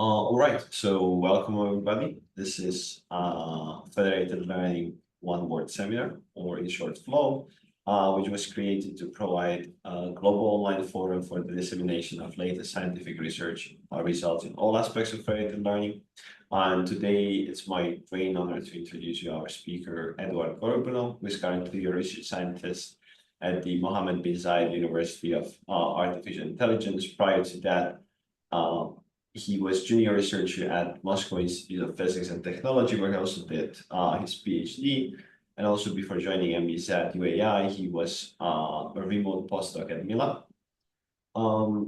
All right, so welcome everybody. This is Federated Learning One Word Seminar, or in short, FLOW, which was created to provide a global online forum for the dissemination of latest scientific research results in all aspects of federated learning. And today it's my great honor to introduce you our speaker, Eduard Gorbunov, who is currently a research scientist at the Mohammed bin Zayed University of Artificial Intelligence. Prior to that, he was junior researcher at Moscow Institute of Physics and Technology, where he also did his PhD. And also before joining MBZUAI, he was a remote postdoc at Milan.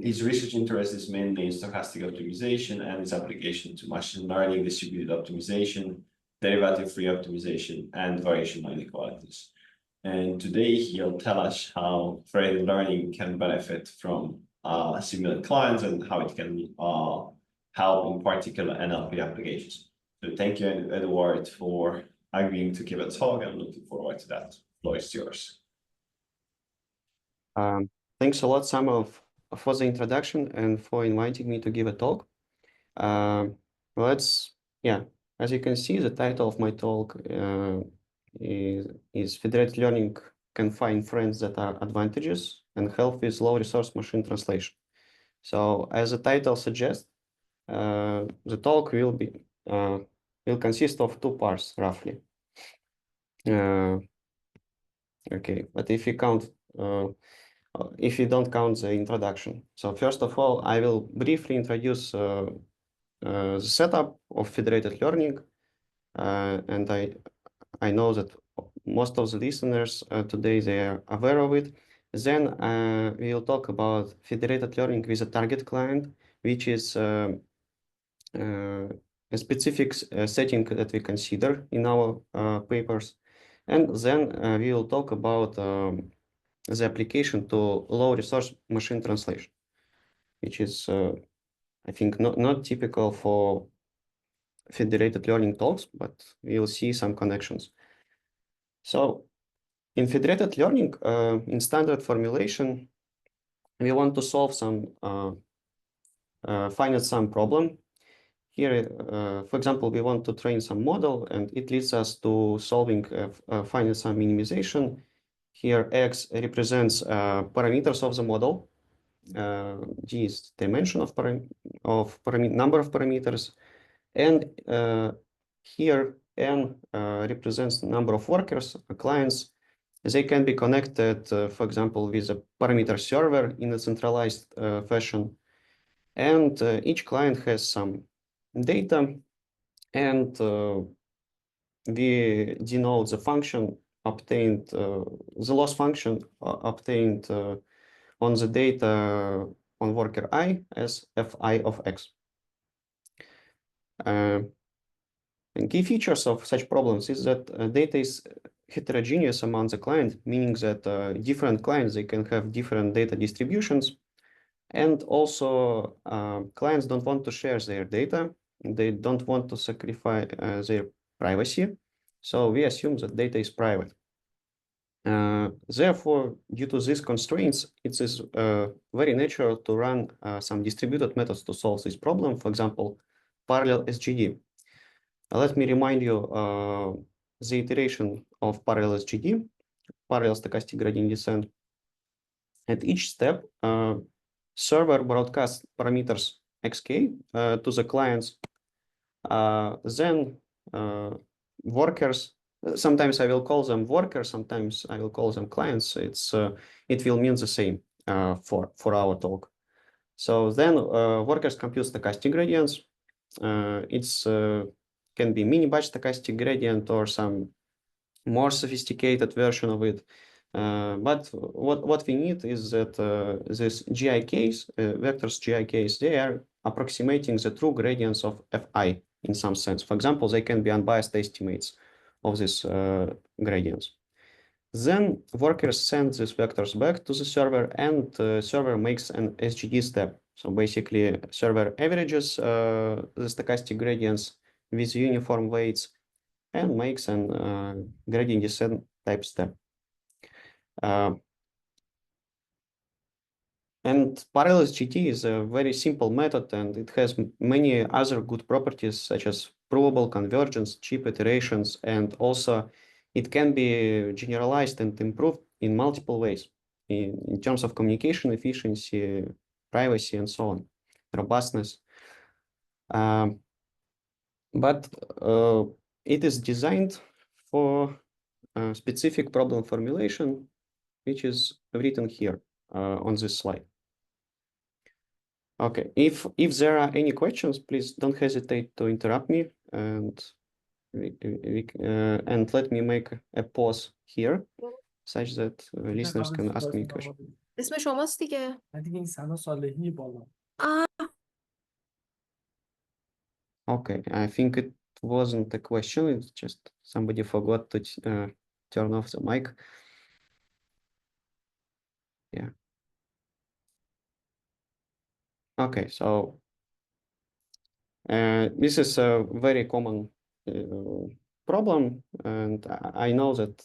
His research interest is mainly in stochastic optimization and its application to machine learning, distributed optimization, derivative-free optimization, and variational inequalities. And today he'll tell us how federated learning can benefit from simulated clients and how it can help in particular NLP applications. So thank you, Eduard, for agreeing to give a talk. I'm looking forward to that. The floor is yours. Thanks a lot, Samuel, for the introduction and for inviting me to give a talk. As you can see, the title of my talk is Federated Learning Can Find Friends That Are Advantages and Help with Low-Resource Machine Translation. So as the title suggests, the talk will consist of two parts, roughly. Okay, but if you don't count the introduction. So first of all, I will briefly introduce the setup of federated learning, and I know that most of the listeners today, they are aware of it. Then we'll talk about federated learning with a target client, which is a specific setting that we consider in our papers. And then we will talk about the application to low resource machine translation, which is, I think, not typical for federated learning talks, but we'll see some connections. So in federated learning, in standard formulation, we want to solve some finite sum problem. Here, for example, we want to train some model, and it leads us to solving a finite sum minimization. Here, X represents parameters of the model. G is dimension of number of parameters, and here N represents the number of workers, clients. They can be connected, for example, with a parameter server in a centralized fashion, and each client has some data, and we denote the function obtained, the loss function obtained on the data on worker I as fi of x. And key features of such problems is that data is heterogeneous among the clients, meaning that different clients, they can have different data distributions. And also clients don't want to share their data. They don't want to sacrifice their privacy. So we assume that data is private. Therefore, due to these constraints, it is very natural to run some distributed methods to solve this problem. For example, parallel SGD. Let me remind you the iteration of parallel SGD, parallel stochastic gradient descent. At each step, server broadcasts parameters xk to the clients. Then workers, sometimes I will call them workers, sometimes I will call them clients. It will mean the same for our talk. So then workers compute stochastic gradients. It's can be mini batch stochastic gradient or some more sophisticated version of it. But what we need is that this GIKs, vectors GIKs, they are approximating the true gradients of Fi in some sense. For example, they can be unbiased estimates of these gradients. Then workers send these vectors back to the server, and the server makes an SGD step. So basically, server averages the stochastic gradients with uniform weights and makes an gradient descent type step. And parallel SGT is a very simple method, and it has many other good properties, such as provable convergence, cheap iterations, and also it can be generalized and improved in multiple ways in terms of communication efficiency, privacy, and so on, robustness. But it is designed for a specific problem formulation, which is written here on this slide. Okay, if there are any questions, please don't hesitate to interrupt me, and and let me make a pause here, such that listeners can ask me questions. اسم شماست دیگه. دیگه این سنا صالحی بالا. Okay, I think it wasn't a question, it's just somebody forgot to turn off the mic. Yeah. Okay, so this is a very common problem, and I know that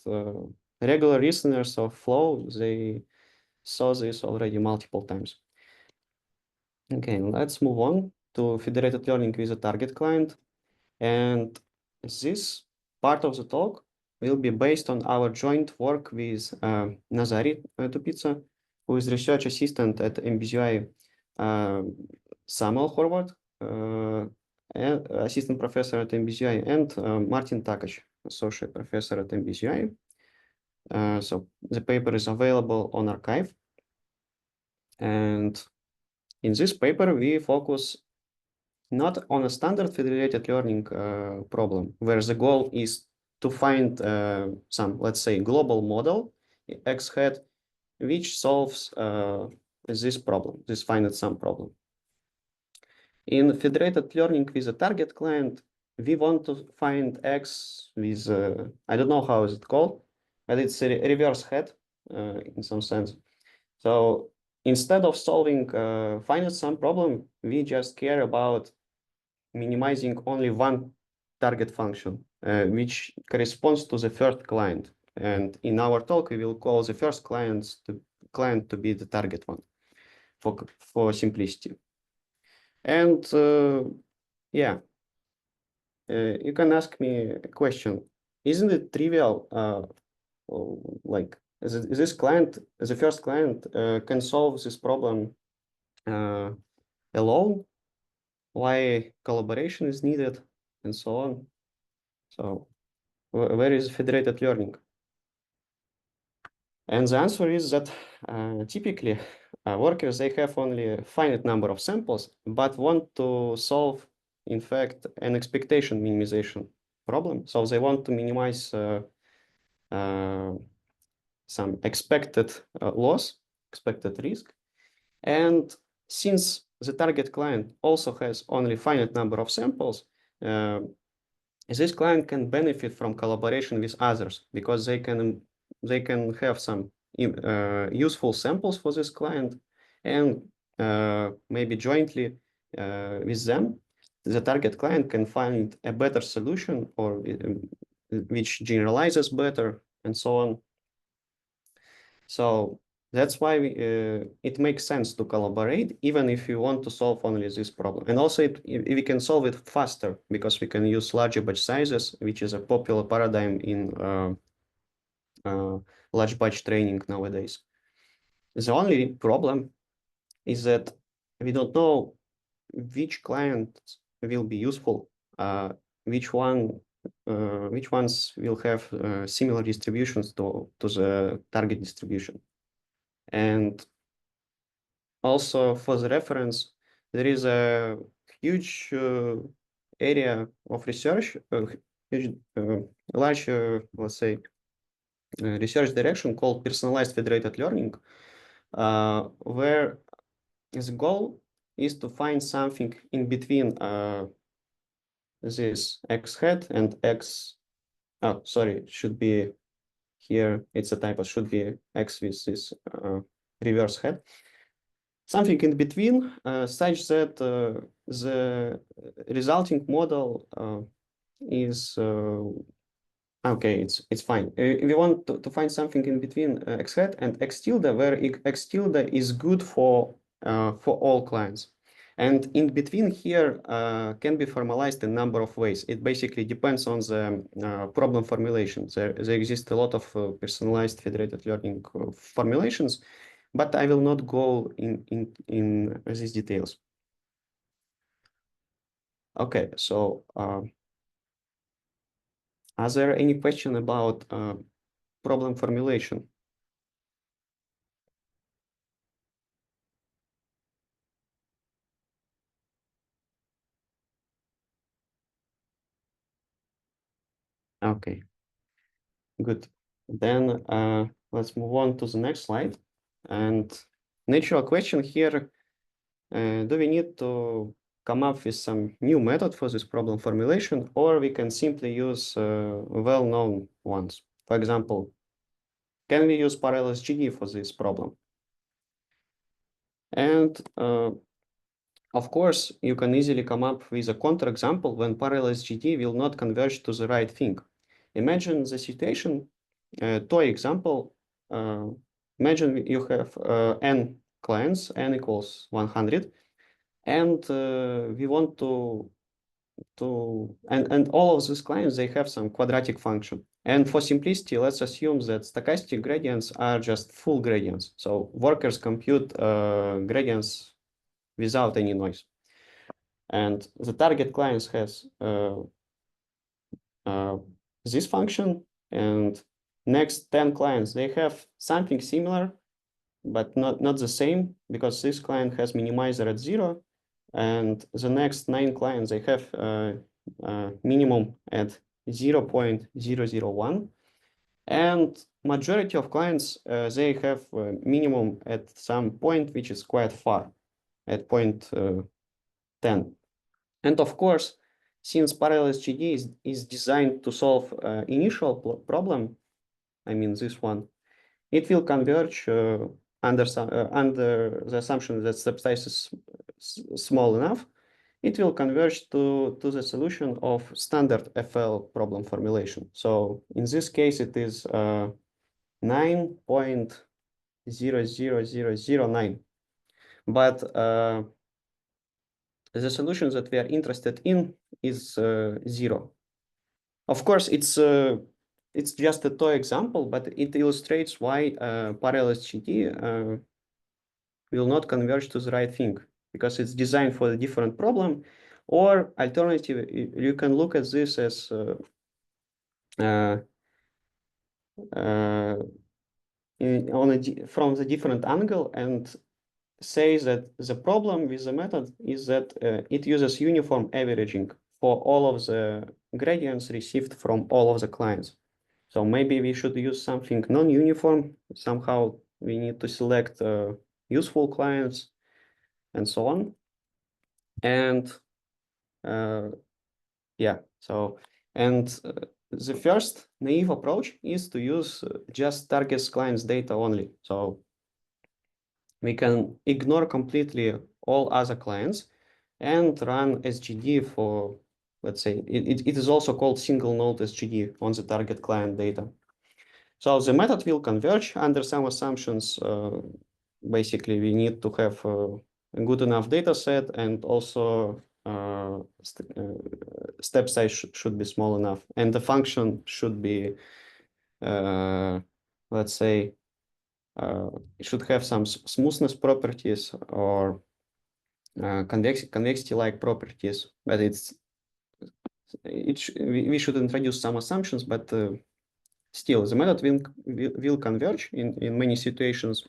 regular listeners of Flow, they saw this already multiple times. Okay, let's move on to federated learning with a target client. And this part of the talk will be based on our joint work with Nazari Tupica, who is research assistant at MBZUAI, Samuel Horvath, assistant professor at MBZUAI, and Martin Takac, associate professor at MBZUAI. So the paper is available on arXiv. And in this paper, we focus not on a standard federated learning problem, where the goal is to find some, let's say, global model, X hat, which solves this problem, this finite sum problem. In federated learning with a target client, we want to find X with, I don't know how is it called, but it's a reverse hat in some sense. So instead of solving finite sum problem, we just care about minimizing only one target function, which corresponds to the first client. And in our talk, we will call the first client to be the target one for simplicity. And yeah, you can ask me a question. Isn't it trivial, like this client, the first client can solve this problem alone? Why collaboration is needed, and so on. So where is federated learning? And the answer is that typically workers, they have only a finite number of samples, but want to solve, in fact, an expectation minimization problem. So they want to minimize some expected loss, expected risk. And since the target client also has only finite number of samples, this client can benefit from collaboration with others because they can have some useful samples for this client, and maybe jointly with them, the target client can find a better solution or which generalizes better, and so on. So that's why it makes sense to collaborate, even if you want to solve only this problem. And also we can solve it faster because we can use larger batch sizes, which is a popular paradigm in large batch training nowadays. The only problem is that we don't know which clients will be useful, which ones will have similar distributions to the target distribution. And also for the reference, there is a huge area of research, large, let's say, research direction called personalized federated learning, where the goal is to find something in between this X hat and X, oh, sorry, it should be here, it's a typo, should be X with this reverse hat. Something in between, such that the resulting model is Okay, it's fine. We want to find something in between x hat and x tilde, where x tilde is good for all clients. And in between here can be formalized a number of ways. It basically depends on the problem formulation. There exist a lot of personalized federated learning formulations, but I will not go in these details. Okay, so are there any question about problem formulation? Okay, good. Then let's move on to the next slide. And natural question here, do we need to come up with some new method for this problem formulation, or we can simply use well-known ones? For example, can we use parallel SGD for this problem? And of course, you can easily come up with a counterexample when parallel SGD will not converge to the right thing. Imagine the situation, toy example, imagine you have n clients, n equals 100, and we want to and all of these clients, they have some quadratic function. And for simplicity, let's assume that stochastic gradients are just full gradients. So workers compute gradients without any noise. And the target clients has this function, and next 10 clients, they have something similar, but not the same, because this client has minimizer at 0, and the next 9 clients, they have minimum at 0.001, and majority of clients, they have minimum at some point which is quite far, at point 10. And of course, since parallel SGD is designed to solve initial problem, I mean this one, it will converge under the assumption that step size is small enough. It will converge to the solution of standard FL problem formulation. So in this case, it is 9.00009. But the solution that we are interested in is 0. Of course, it's just a toy example, but it illustrates why parallel SGD will not converge to the right thing, because it's designed for a different problem. Or alternative, you can look at this as from the different angle and say that the problem with the method is that it uses uniform averaging for all of the gradients received from all of the clients. So maybe we should use something non-uniform. Somehow we need to select useful clients and so on. And yeah, so, and the first naive approach is to use just target clients data only. So we can ignore completely all other clients and run SGD for, let's say, it is also called single node SGD on the target client data. So the method will converge under some assumptions. Basically, we need to have a good enough data set, and also step size should be small enough. And the function should be, let's say, it should have some smoothness properties or convexity-like properties, but we should introduce some assumptions, but still the method will converge in many situations.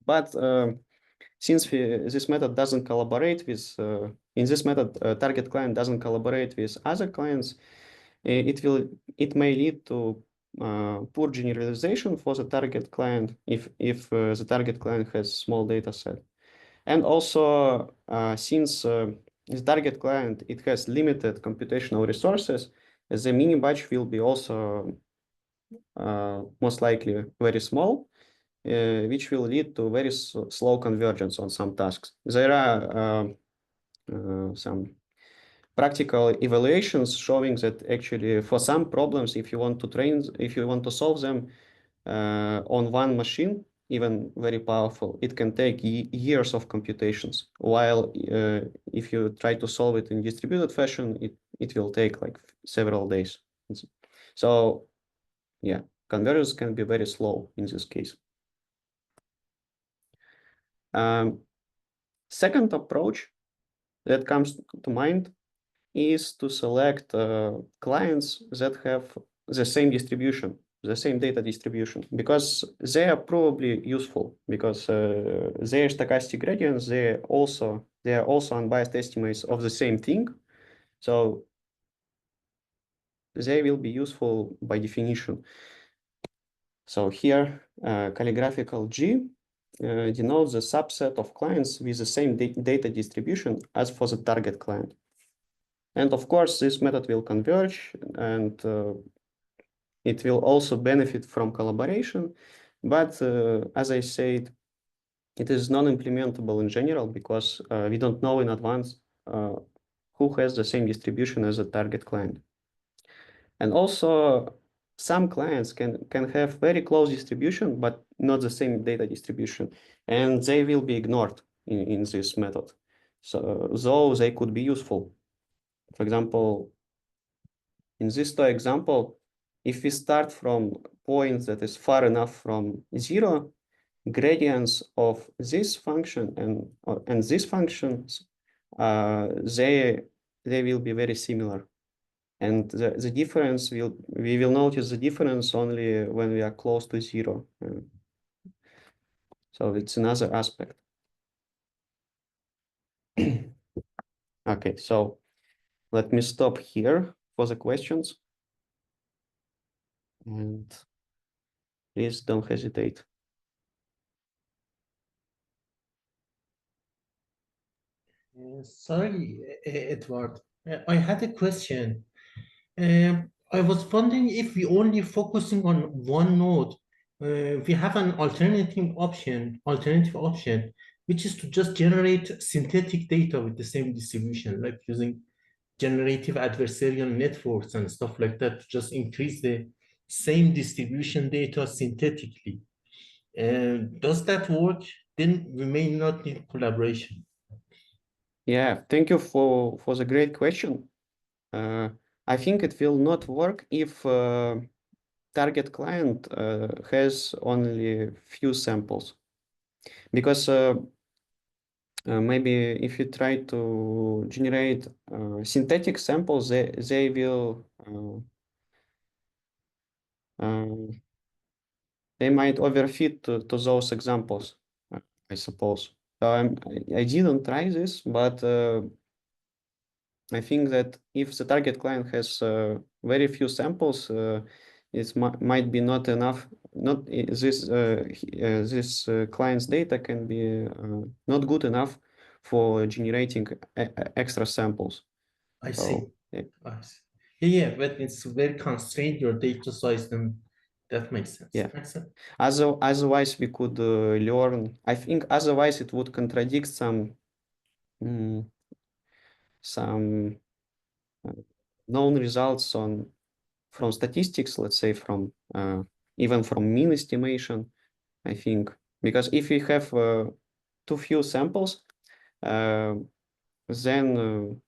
But since this method doesn't collaborate with, in this method, target client doesn't collaborate with other clients, it may lead to poor generalization for the target client if the target client has small data set. And also, since the target client, it has limited computational resources, the mini batch will be also most likely very small, which will lead to very slow convergence on some tasks. There are some practical evaluations showing that actually for some problems, if you want to solve them on one machine, even very powerful, it can take years of computations. While if you try to solve it in distributed fashion, it will take like several days. So yeah, convergence can be very slow in this case. Second approach that comes to mind is to select clients that have the same distribution, the same data distribution, because they are probably useful, because their stochastic gradients, they are also unbiased estimates of the same thing. So they will be useful by definition. So here, calligraphical G denotes the subset of clients with the same data distribution as for the target client. And of course, this method will converge, and it will also benefit from collaboration. But as I said, it is non-implementable in general because we don't know in advance who has the same distribution as a target client. And also, some clients can have very close distribution, but not the same data distribution, and they will be ignored in this method. So though they could be useful. For example, in this example, if we start from points that is far enough from zero, gradients of this function and these functions, they will be very similar. And the difference we will notice the difference only when we are close to zero. So it's another aspect. Okay, so let me stop here for the questions. And please don't hesitate. Sorry, Edward. I had a question. I was wondering if we only focusing on one node, we have an alternative option, which is to just generate synthetic data with the same distribution, like using generative adversarial networks and stuff like that to just increase the same distribution data synthetically. Does that work? Then we may not need collaboration. Yeah, thank you for the great question. I think it will not work if target client has only few samples, because maybe if you try to generate synthetic samples, they will they might overfit to those examples, I suppose. I didn't try this, but I think that if the target client has very few samples, it might be not enough. Not this client's data can be not good enough for generating extra samples. I So, see. yeah. I see. Yeah, but it's very constrained your data size, then that makes sense. Yeah. Makes sense. Otherwise, we could learn. I think otherwise it would contradict some known results from statistics, let's say from even from mean estimation, I think, because if we have too few samples, then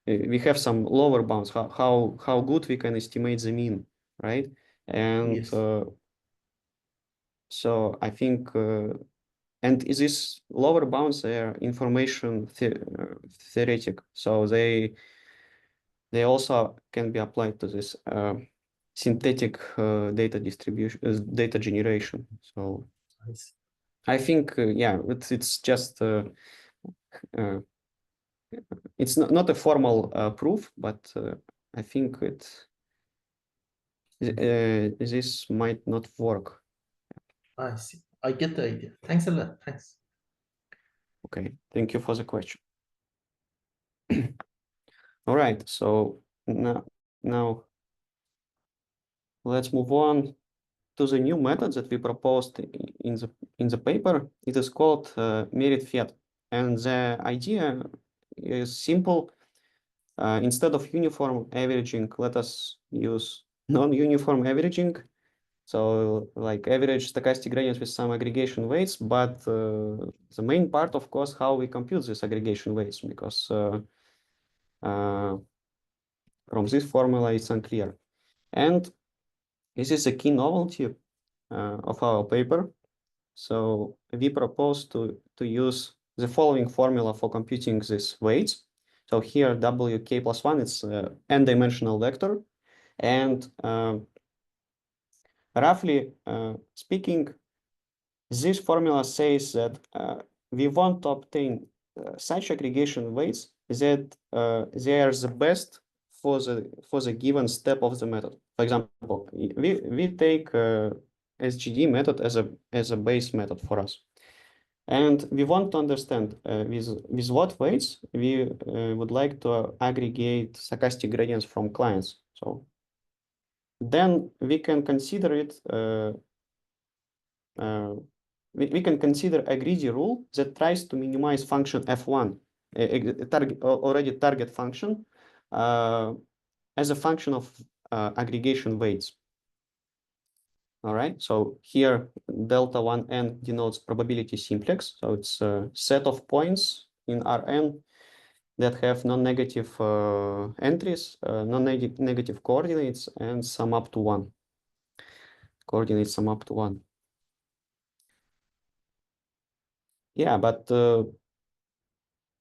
we have some lower bounds, how good we can estimate the mean, right? And Yes. so I think, and these lower bounds, they are information theoretic, so they also can be applied to this synthetic data distribution, data generation. So I think, yeah, it's just it's not a formal proof, but I think this might not work. I see. I get the idea. Thanks a lot. Thanks. Okay, thank you for the question. All right, so now let's move on to the new method that we proposed in the paper. It is called merit Fed, and the idea is simple. instead of uniform averaging, let us use non-uniform averaging. So like average stochastic gradients with some aggregation weights, but the main part, of course, how we compute this aggregation weights, because from this formula, it's unclear. And this is a key novelty of our paper. So we propose to use the following formula for computing these weights. So here WK plus 1 is n-dimensional vector. And roughly speaking, this formula says that we want to obtain such aggregation weights that they are the best for the given step of the method. For example, we take SGD method as a base method for us, and we want to understand with what weights we would like to aggregate stochastic gradients from clients. So then we can consider it. We can consider a greedy rule that tries to minimize function f1, target function, as a function of aggregation weights. All right, so here delta 1n denotes probability simplex. So it's a set of points in Rn that have non-negative entries, non-negative coordinates, and sum up to 1. Coordinates sum up to 1. Yeah, but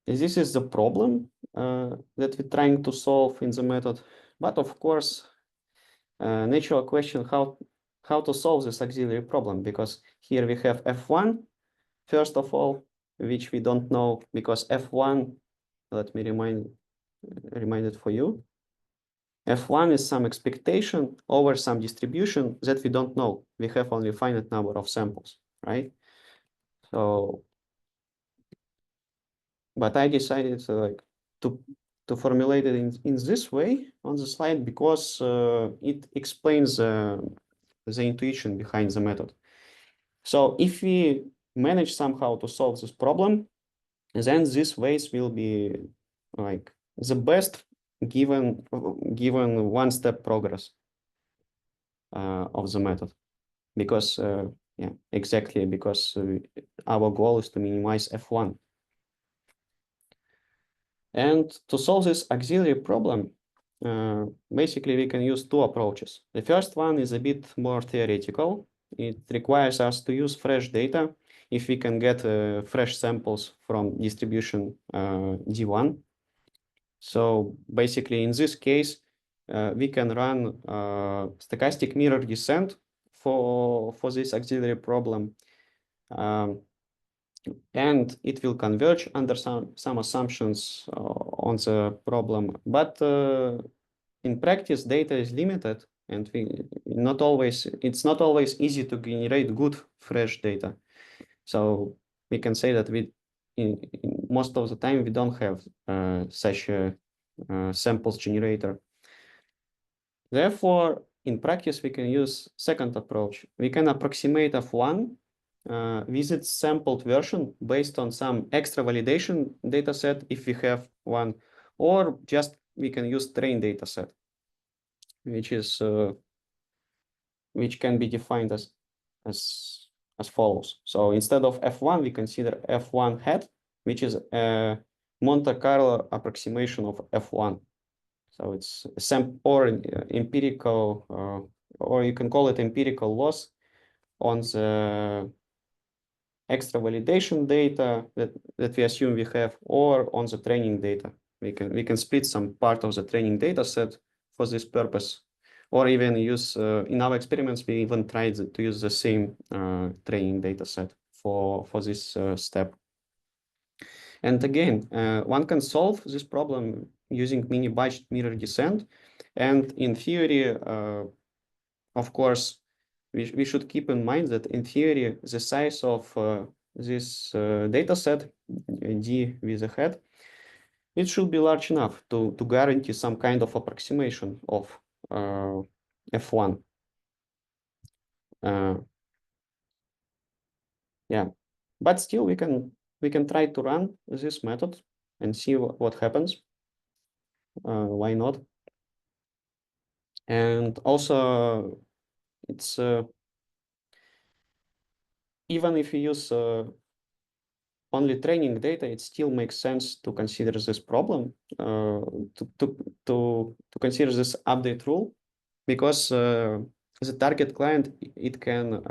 this is the problem that we're trying to solve in the method. But of course, natural question, how to solve this auxiliary problem, because here we have F1, first of all, which we don't know, because F1, let me remind it for you. F1 is some expectation over some distribution that we don't know. We have only finite number of samples, right? So, but I decided to formulate it in this way on the slide because it explains the intuition behind the method. So if we manage somehow to solve this problem, then these weights will be like the best given one-step progress of the method, because yeah, exactly, because our goal is to minimize F1. And to solve this auxiliary problem, basically we can use two approaches. The first one is a bit more theoretical. It requires us to use fresh data if we can get fresh samples from distribution D1. So basically in this case, we can run stochastic mirror descent for this auxiliary problem. And it will converge under some assumptions on the problem. But in practice, data is limited, and it's not always easy to generate good fresh data. So we can say that in most of the time we don't have such a samples generator. Therefore, in practice, we can use second approach. We can approximate F1 with its sampled version based on some extra validation data set if we have one, or just we can use train data set, which can be defined as follows. So instead of F1, we consider F1 hat, which is a Monte Carlo approximation of F1. So it's some or empirical, or you can call it empirical loss on the extra validation data that we assume we have, or on the training data. We can split some part of the training data set for this purpose, or even use in our experiments we even tried to use the same training data set for this step. And again, one can solve this problem using mini-batch mirror descent. And in theory, of course, we should keep in mind that in theory, the size of this data set, D with a hat, it should be large enough to guarantee some kind of approximation of F1. Yeah, but still we can try to run this method and see what happens. why not? And also, it's even if you use only training data, it still makes sense to consider this problem, to consider this update rule, because the target client, it can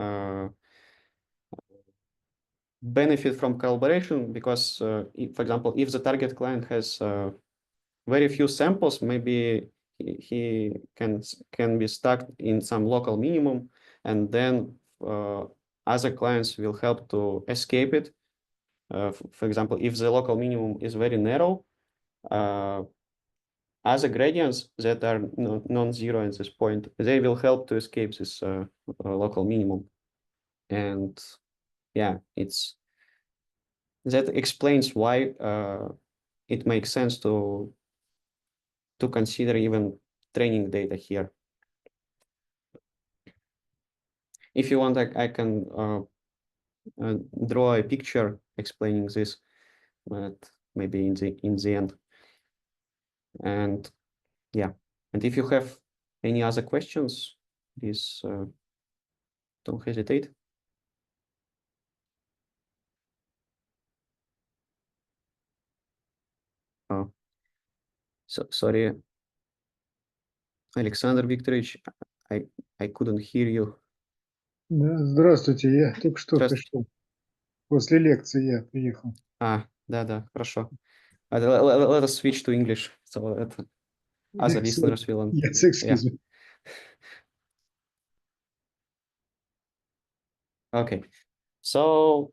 benefit from collaboration, because, for example, if the target client has very few samples, maybe he can be stuck in some local minimum, and then other clients will help to escape it. For example, if the local minimum is very narrow, other gradients that are non-zero at this point, they will help to escape this local minimum. And yeah, that explains why it makes sense to consider even training data here. If you want, I can draw a picture explaining this, but maybe in the end. And yeah, and if you have any other questions, please don't hesitate. Oh, so sorry, Alexander Викторович, I couldn't hear you. Да, здравствуйте, я только что Здравствуйте. пришел. После лекции я приехал. Да, хорошо. Let us switch to English, so that other listeners will. Yes, excuse me. Okay, so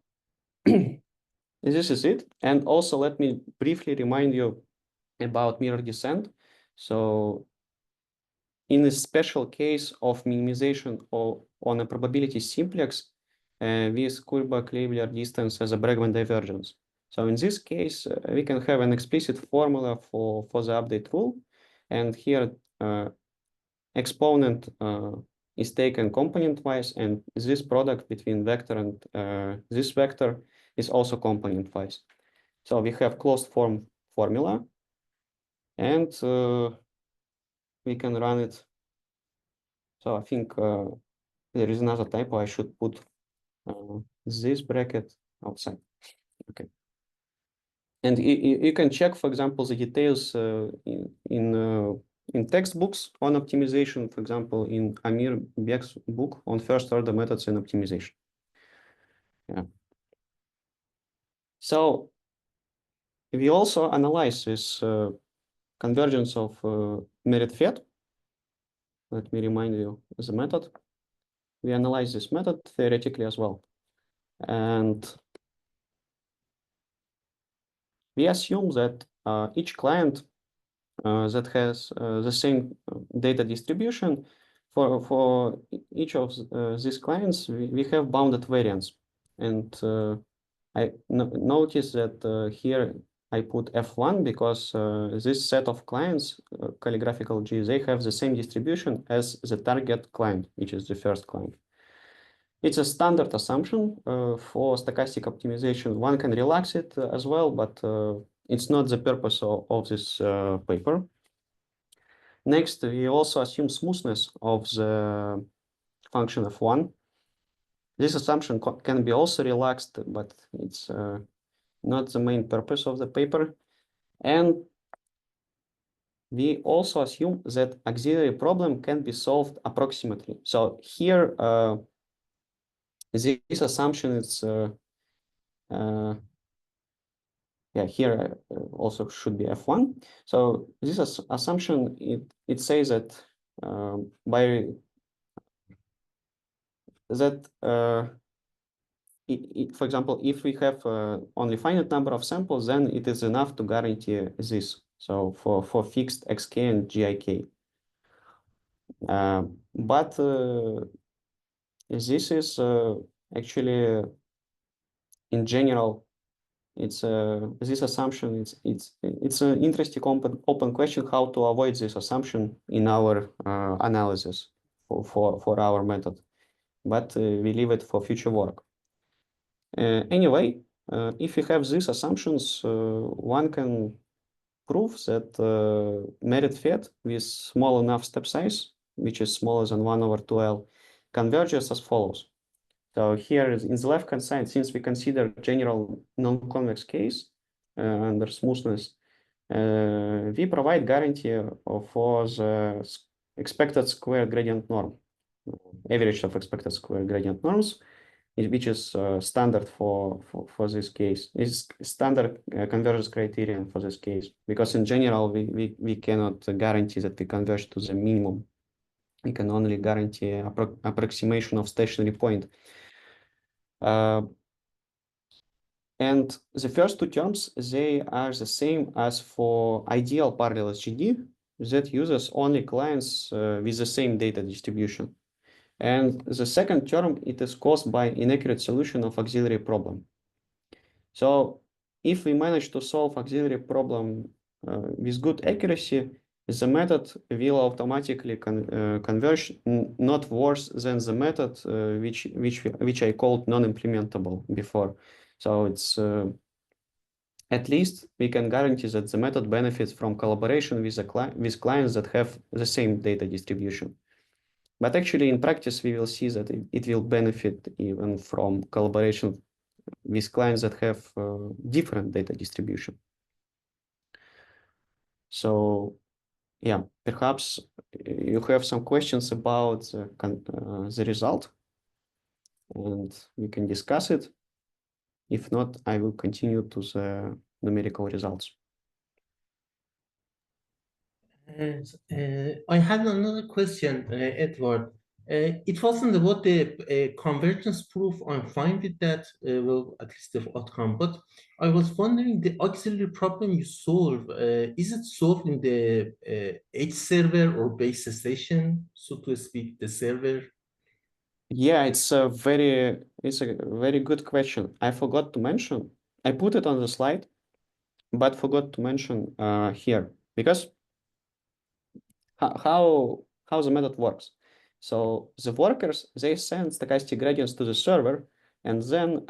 this is it. And also let me briefly remind you about mirror descent. So in a special case of minimization on a probability simplex with Kullback-Leibler distance as a Bregman divergence. So in this case, we can have an explicit formula for the update rule. And here exponent is taken component-wise, and this product between vector and this vector is also component-wise. So we have closed form formula, and we can run it. So I think there is another typo. I should put this bracket outside. Okay. And you can check, for example, the details in textbooks on optimization, for example, in Amir Bek's book on first order methods in optimization. Yeah. So we also analyze this convergence of merit-fed. Let me remind you the method. We analyze this method theoretically as well. And we assume that each client that has the same data distribution, for each of these clients, we have bounded variance. And I notice that here I put F1 because this set of clients, calligraphical G, they have the same distribution as the target client, which is the first client. It's a standard assumption for stochastic optimization. One can relax it as well, but it's not the purpose of this paper. Next, we also assume smoothness of the function F1. This assumption can be also relaxed, but it's not the main purpose of the paper. And we also assume that auxiliary problem can be solved approximately. So here, this assumption is, here also should be F1. So this assumption, it says that for example, if we have only finite number of samples, then it is enough to guarantee this. So for fixed xk and gik. But this is actually, in general, it's this assumption. It's an interesting open question how to avoid this assumption in our analysis for our method. But we leave it for future work. Anyway, if you have these assumptions, one can prove that merit fit with small enough step size, which is smaller than 1/12, converges as follows. So here in the left-hand side, since we consider general non-convex case under smoothness, we provide guarantee for the expected square gradient norm, average of expected square gradient norms, which is standard for this case. Is standard convergence criterion for this case, because in general we cannot guarantee that we converge to the minimum. We can only guarantee approximation of stationary point. And the first two terms, they are the same as for ideal parallel SGD that uses only clients with the same data distribution. And the second term, it is caused by inaccurate solution of auxiliary problem. So if we manage to solve auxiliary problem with good accuracy, the method will automatically converge not worse than the method which I called non-implementable before. So it's at least we can guarantee that the method benefits from collaboration with clients that have the same data distribution. But actually, in practice, we will see that it will benefit even from collaboration with clients that have different data distribution. So, yeah, perhaps you have some questions about the result, and we can discuss it. If not, I will continue to the numerical results. I had another question, Edward. It wasn't about the convergence proof. I'm fine with that, well, at least the outcome. But I was wondering, the auxiliary problem you solve, is it solved in the edge server or base station, so to speak, the server? Yeah, it's a very good question. I forgot to mention. I put it on the slide, but forgot to mention here, because how the method works. So the workers, they send stochastic gradients to the server, and then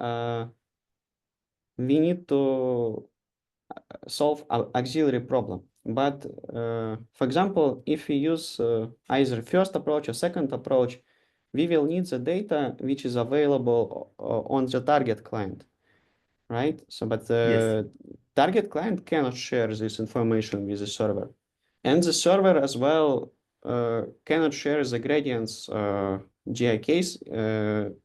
we need to solve an auxiliary problem. But for example, if we use either first approach or second approach, we will need the data which is available on the target client, right? So, but the target client cannot share this information with the server. And the server as well cannot share the gradients GIKs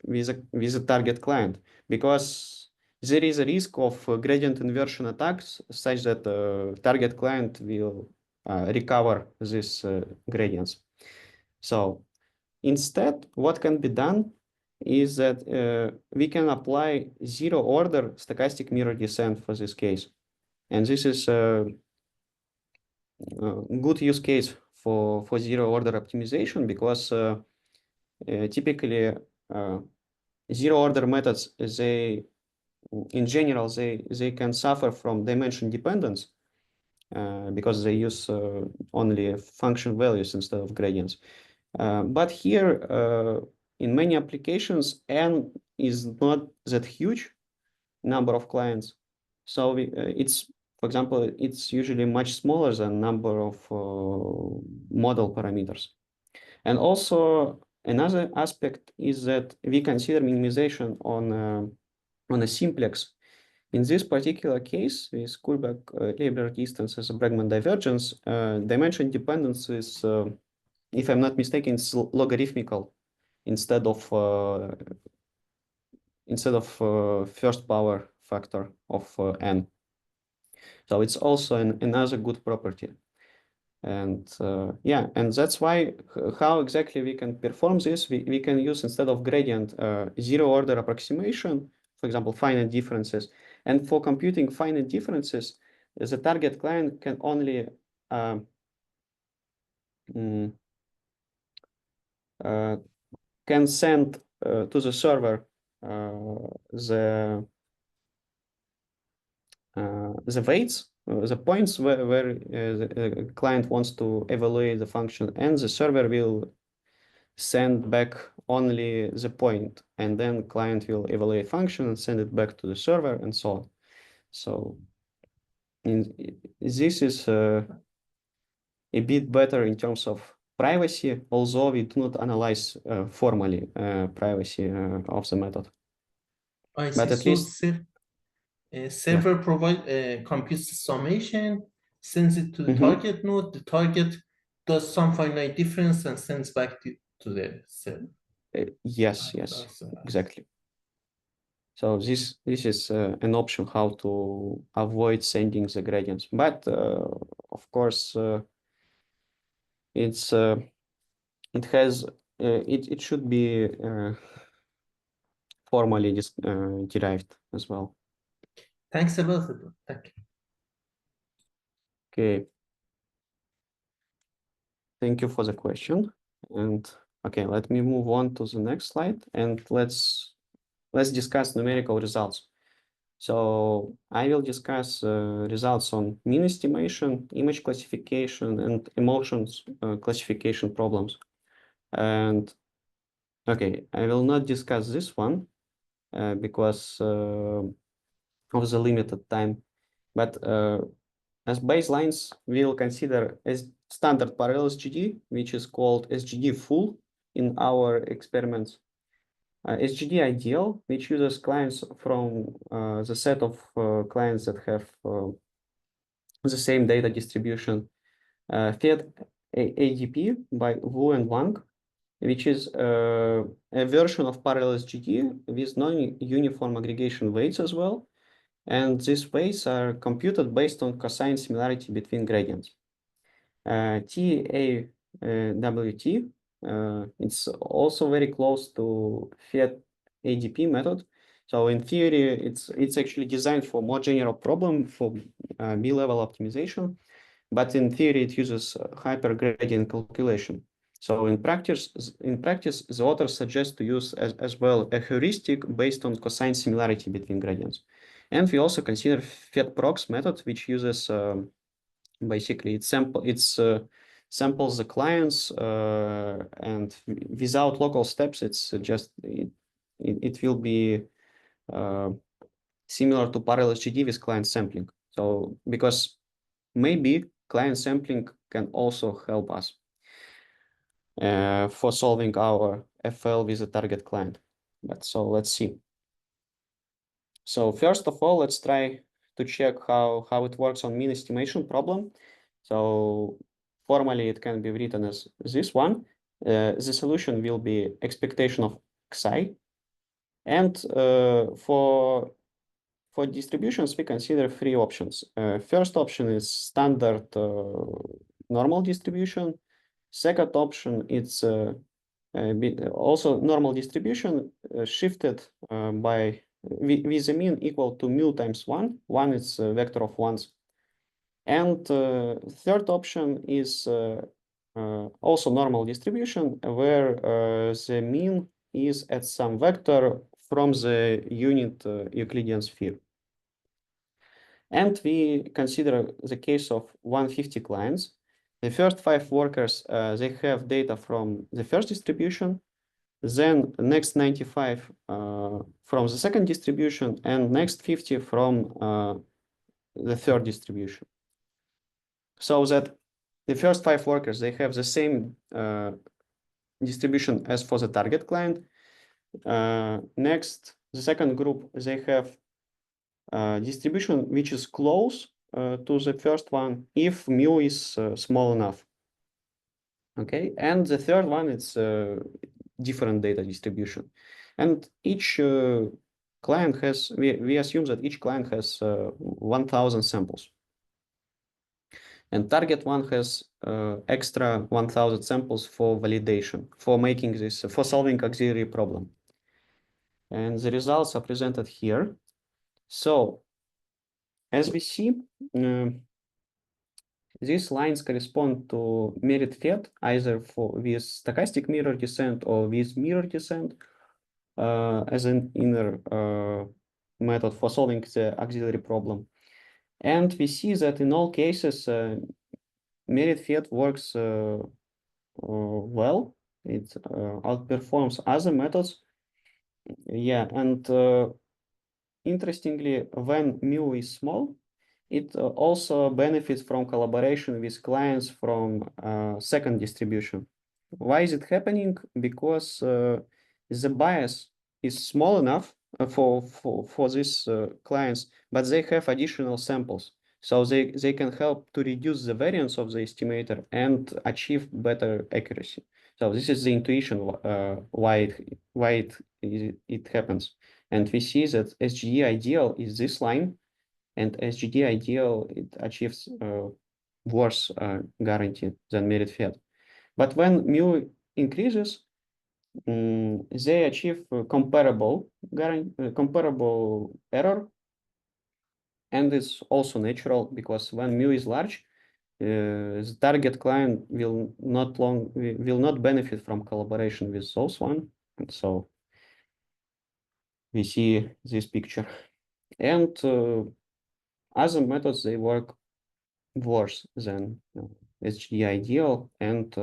with the target client, because there is a risk of gradient inversion attacks such that the target client will recover these gradients. So instead, what can be done is that we can apply zero order stochastic mirror descent for this case. And this is a good use case for zero order optimization, because typically zero order methods, in general, they can suffer from dimension dependence because they use only function values instead of gradients. But here, in many applications, N is not that huge number of clients. So it's, for example, it's usually much smaller than number of model parameters. And also another aspect is that we consider minimization on a simplex. In this particular case, with Kullback-Leibler distance as a Bregman divergence, dimension dependence is, if I'm not mistaken, it's logarithmical instead of first power factor of n. So it's also another good property. And yeah, and that's why how exactly we can perform this. We can use, instead of gradient, zero order approximation, for example, finite differences. And for computing finite differences, the target client can only can send to the server the weights, the points where the client wants to evaluate the function, and the server will send back only the point, and then client will evaluate function and send it back to the server, and so on. So This is a bit better in terms of privacy, although we do not analyze formally privacy of the method. I But see. at least Server provide computes the summation, sends it to the target node. The target does some finite difference and sends back to the server. yes, exactly. So this is an option how to avoid sending the gradients. But of course, it should be formally derived as well. Thanks a lot, Eduard. Thank you. Okay. Thank you for the question. And okay, let me move on to the next slide, and let's discuss numerical results. So I will discuss results on mean estimation, image classification, and emotions classification problems. And okay, I will not discuss this one because of the limited time. But as baselines, we will consider as standard parallel SGD, which is called SGD full in our experiments. SGD ideal, which uses clients from the set of clients that have the same data distribution, fed ADP by Wu and Wang, which is a version of parallel SGD with non-uniform aggregation weights as well. And these weights are computed based on cosine similarity between gradients. TAWT, it's also very close to Fed ADP method. So in theory, it's actually designed for more general problem for B-level optimization, but in theory, it uses hypergradient calculation. So in practice, the authors suggest to use as well a heuristic based on cosine similarity between gradients. And we also consider FedProx method, which uses basically it samples the clients and without local steps, it's just it will be similar to parallel SGD with client sampling. So because maybe client sampling can also help us for solving our FL with a target client. But so let's see. So first of all, let's try to check how it works on mean estimation problem. So formally, it can be written as this one. The solution will be expectation of xi. And for distributions, we consider three options. First option is standard normal distribution. Second option, it's also normal distribution shifted by with a mean equal to mu times 1. 1 is a vector of ones. And third option is also normal distribution, where the mean is at some vector from the unit Euclidean sphere. And we consider the case of 150 clients. The first 5 workers, they have data from the first distribution, then next 95 from the second distribution, and next 50 from the third distribution. So that the first 5 workers, they have the same distribution as for the target client. Next, the second group, they have distribution which is close to the first one if mu is small enough. Okay, and the third one is different data distribution. And each client has, we assume that each client has 1,000 samples. And target one has extra 1,000 samples for validation, for making this, for solving auxiliary problem. And the results are presented here. So as we see, these lines correspond to merit Fed, either with stochastic mirror descent or with mirror descent as an inner method for solving the auxiliary problem. And we see that in all cases, merit Fed works well. It outperforms other methods. Yeah, and interestingly, when mu is small, it also benefits from collaboration with clients from second distribution. Why is it happening? Because the bias is small enough for these clients, but they have additional samples. So they can help to reduce the variance of the estimator and achieve better accuracy. So this is the intuition why it happens. And we see that SGD ideal is this line, and SGD ideal, it achieves worse guarantee than merit fiat. But when mu increases, they achieve comparable error, and it's also natural because when mu is large, the target client will not benefit from collaboration with those one, and so we see this picture. And other methods, they work worse than SGD ideal and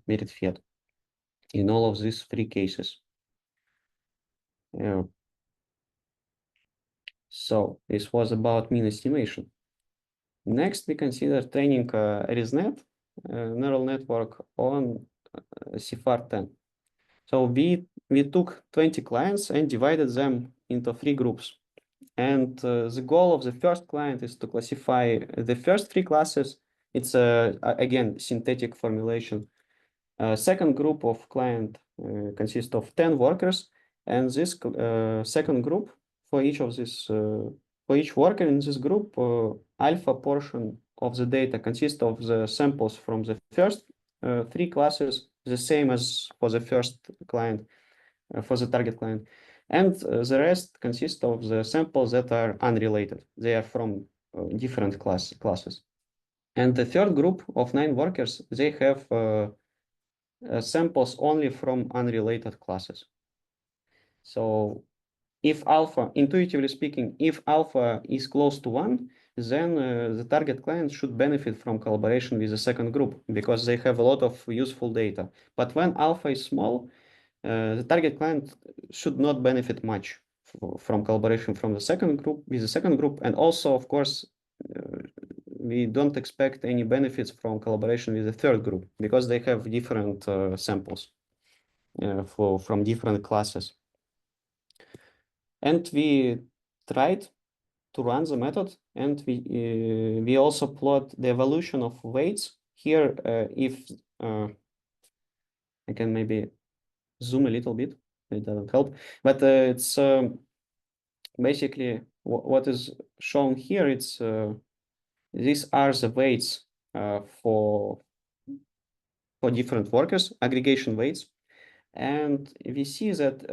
merit fiat in all of these three cases. So this was about mean estimation. Next, we consider training ResNet neural network on CFAR10. So we took 20 clients and divided them into 3 groups. And the goal of the first client is to classify the first 3 classes. It's again synthetic formulation. Second group of client consists of 10 workers, and this second group, for each of this for each worker in this group, alpha portion of the data consists of the samples from the first 3 classes, the same as for the first client, for the target client. And the rest consists of the samples that are unrelated. They are from different classes. And the third group of 9 workers, they have samples only from unrelated classes. So if alpha, intuitively speaking, if alpha is close to 1, then the target client should benefit from collaboration with the second group because they have a lot of useful data. But when alpha is small, the target client should not benefit much from collaboration from the second group with the second group. And also, of course, we don't expect any benefits from collaboration with the third group because they have different samples from different classes. And we tried to run the method, and we also plot the evolution of weights. Here, if I can maybe zoom a little bit, it doesn't help, but it's basically what is shown here. It's these are the weights for different workers, aggregation weights, and we see that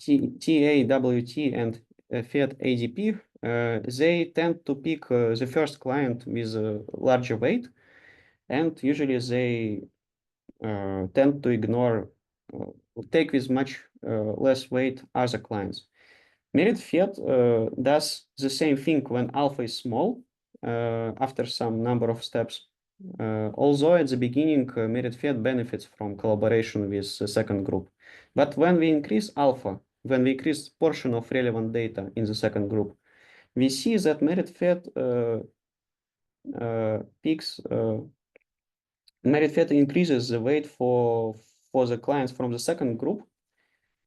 TAWT and Fiat ADP, they tend to pick the first client with a larger weight, and usually they tend to ignore, take with much less weight other clients. Merit fiat does the same thing when alpha is small after some number of steps. Although at the beginning, merit fiat benefits from collaboration with the second group. But when we increase alpha, when we increase portion of relevant data in the second group, we see that merit fiat merit fiat increases the weight for the clients from the second group.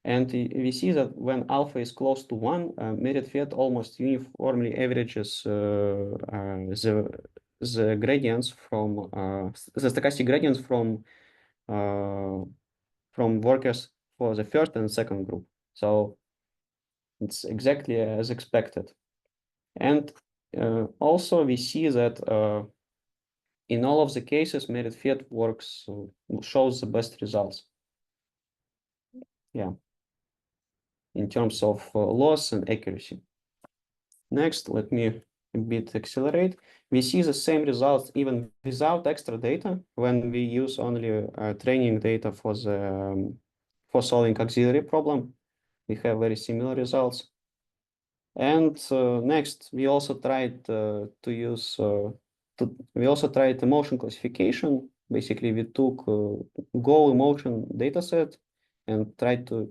And we see that when alpha is close to 1, merit fiat almost uniformly averages the gradients from the stochastic gradients from workers for the first and second group. So it's exactly as expected. And also we see that in all of the cases, merit fiat works, shows the best results. Yeah, in terms of loss and accuracy. Next, let me a bit accelerate. We see the same results even without extra data when we use only training data for the for solving auxiliary problem. We have very similar results. And next, we also tried to use we also tried emotion classification. Basically, we took Go emotion dataset and tried to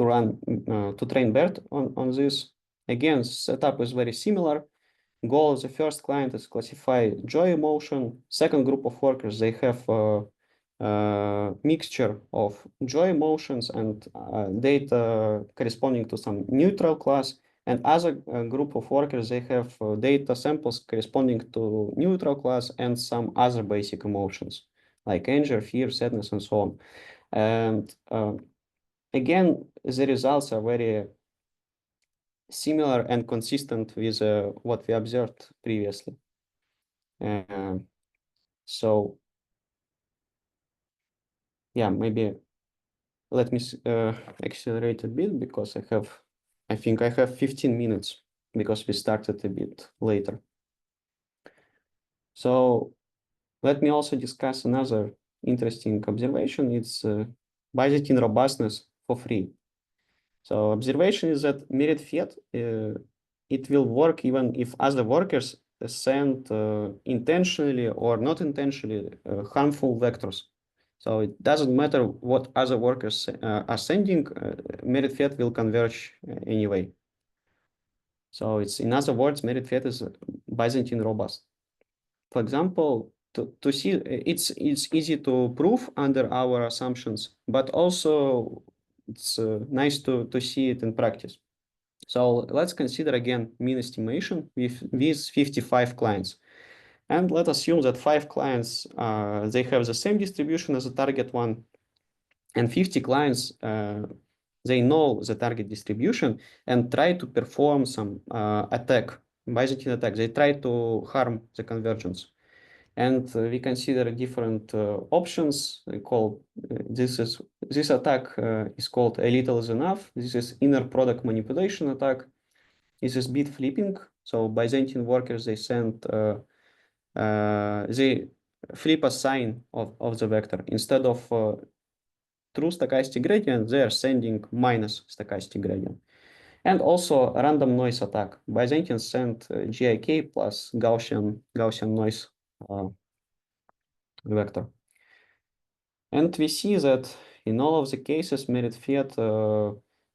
to run to train BERT on this. Again, setup is very similar. Goal of the first client is classify joy emotion. Second group of workers, they have a mixture of joy emotions and data corresponding to some neutral class. And other group of workers, they have data samples corresponding to neutral class and some other basic emotions like anger, fear, sadness, and so on. And again, the results are very similar and consistent with what we observed previously. So yeah, maybe let me accelerate a bit because I think I have 15 minutes because we started a bit later. So let me also discuss another interesting observation. It's Byzantine robustness for free. So observation is that mirrored fiat, it will work even if other workers send intentionally or not intentionally harmful vectors. So it doesn't matter what other workers are sending, mirrored fiat will converge anyway. So it's, in other words, mirrored fiat is Byzantine robust. For example, to see, it's easy to prove under our assumptions, but also it's nice to see it in practice. So let's consider again mean estimation with 55 clients. And let's assume that 5 clients, they have the same distribution as the target one, and 50 clients, they know the target distribution and try to perform some attack, Byzantine attack. They try to harm the convergence. And we consider different options. This attack is called a little is enough. This is inner product manipulation attack. This is bit flipping. So Byzantine workers, they send they flip a sign of the vector. Instead of true stochastic gradient, they are sending minus stochastic gradient. And also a random noise attack. Byzantines send GIK plus Gaussian noise vector. And we see that in all of the cases, mirrored fiat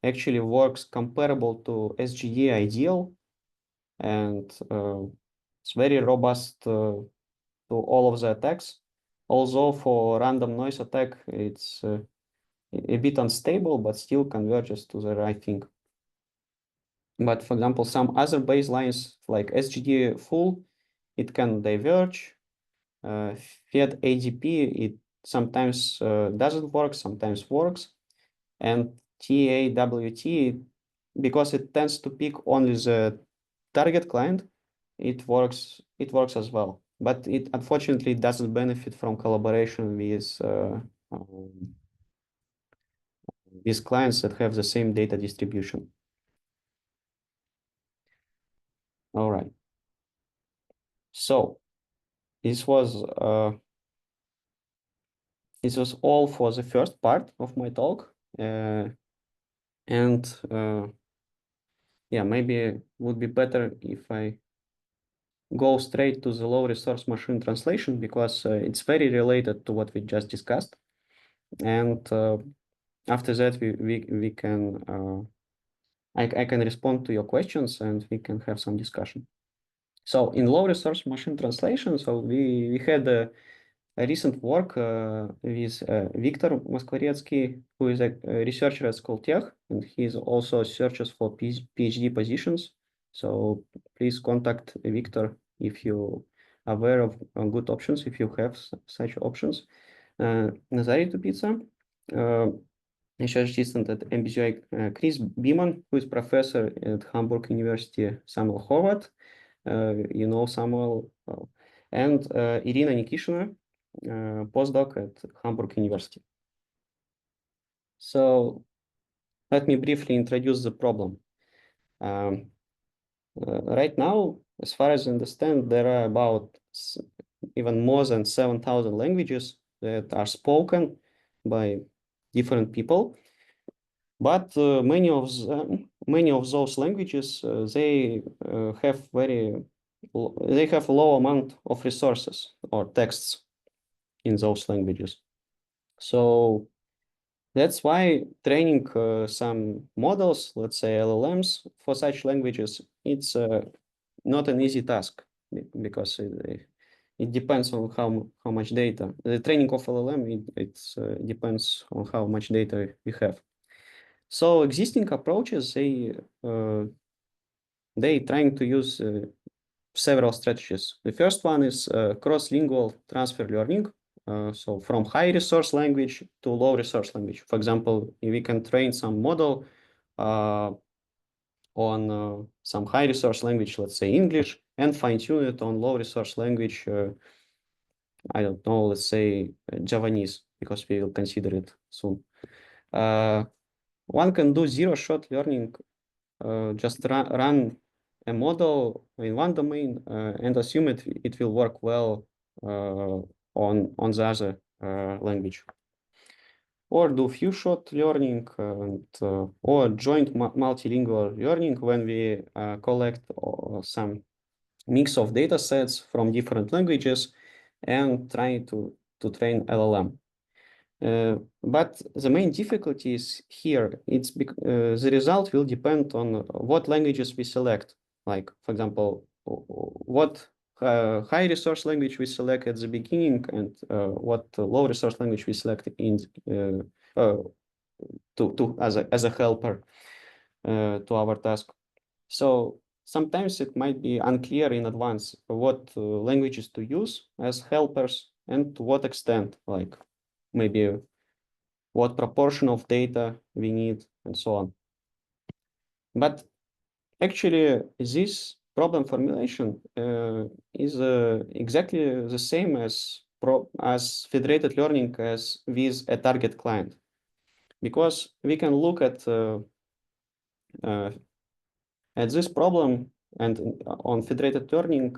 actually works comparable to SGD ideal, and it's very robust to all of the attacks. Although for random noise attack, it's a bit unstable, but still converges to the right thing. But for example, some other baselines like SGD full, it can diverge. Fiat ADP, it sometimes doesn't work, sometimes works. And TAWT, because it tends to pick only the target client, it works as well. But it unfortunately doesn't benefit from collaboration with clients that have the same data distribution. All right. So this was all for the first part of my talk. Yeah, maybe it would be better if I go straight to the low resource machine translation, because it's very related to what we just discussed. And after that, we can I can respond to your questions and we can have some discussion. So in low resource machine translation, so we had a recent work with Viktor Moskvoretsky, who is a researcher at Skoltech, and he also searches for PhD positions. So please contact Viktor if you are aware of good options, if you have such options. Nazari Tupica, research assistant at MBZUAI, Chris Beeman, who is professor at Hamburg University, Samuel Horvath, you know Samuel well, and Irina Nikishina, postdoc at Hamburg University. So let me briefly introduce the problem. Right now, as far as I understand, there are about even more than 7,000 languages that are spoken by different people. But many of those languages, they have a low amount of resources or texts in those languages. So That's why training some models, let's say LLMs, for such languages, it's not an easy task because it depends on how much data. The training of LLM, it depends on how much data we have. So existing approaches, they trying to use several strategies. The first one is cross-lingual transfer learning. So from high resource language to low resource language. For example, we can train some model on some high resource language, let's say English, and fine tune it on low resource language, I don't know, let's say Javanese, because we will consider it soon. One can do zero-shot learning, just run a model in one domain and assume it will work well on the other language. Or do few-shot learning or joint multilingual learning when we collect some mix of data sets from different languages and try to train LLM. But the main difficulty is here. The result will depend on what languages we select. Like, for example, what high resource language we select at the beginning and what low resource language we select in as a helper to our task. So sometimes it might be unclear in advance what languages to use as helpers and to what extent, like maybe what proportion of data we need and so on. But actually, this problem formulation is exactly the same as federated learning as with a target client, because we can look at this problem and on federated learning.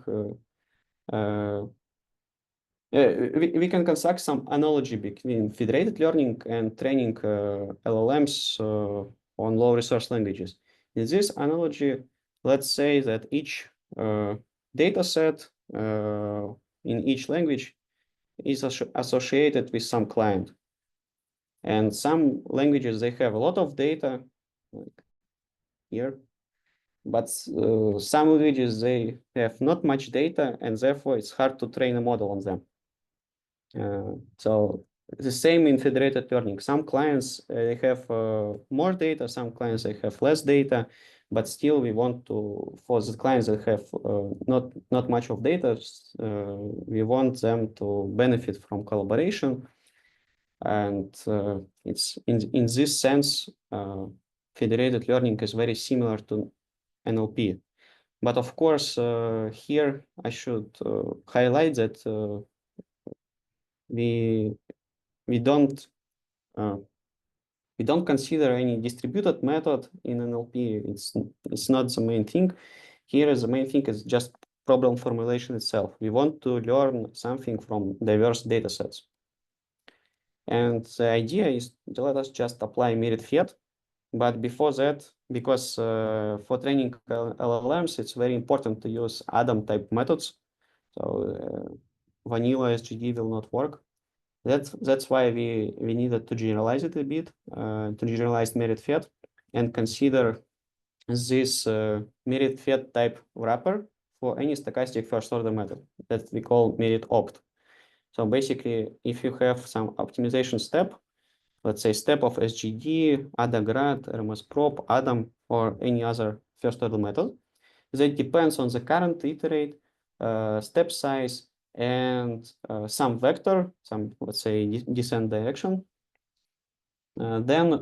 We can construct some analogy between federated learning and training LLMs on low resource languages. In this analogy, let's say that each data set in each language is associated with some client. And some languages, they have a lot of data, like here, but some languages, they have not much data, and therefore it's hard to train a model on them. So the same in federated learning. Some clients they have more data, some clients they have less data, but still we want to, for the clients that have not much of data, we want them to benefit from collaboration. And it's in this sense, federated learning is very similar to NLP. But of course, here I should highlight that we don't consider any distributed method in NLP. It's not the main thing. Here, the main thing is just problem formulation itself. We want to learn something from diverse data sets. And the idea is to let us just apply merit fiat. But before that, because for training LLMs, it's very important to use Adam type methods. So vanilla SGD will not work. That's why we needed to generalize it a bit, to generalize merit fiat and consider this merit fiat type wrapper for any stochastic first order method that we call merit opt. So basically, if you have some optimization step, let's say step of SGD, AdaGrad, RMSProp, Adam, or any other first order method, that depends on the current iterate, step size, and some vector, some, let's say, descent direction. Then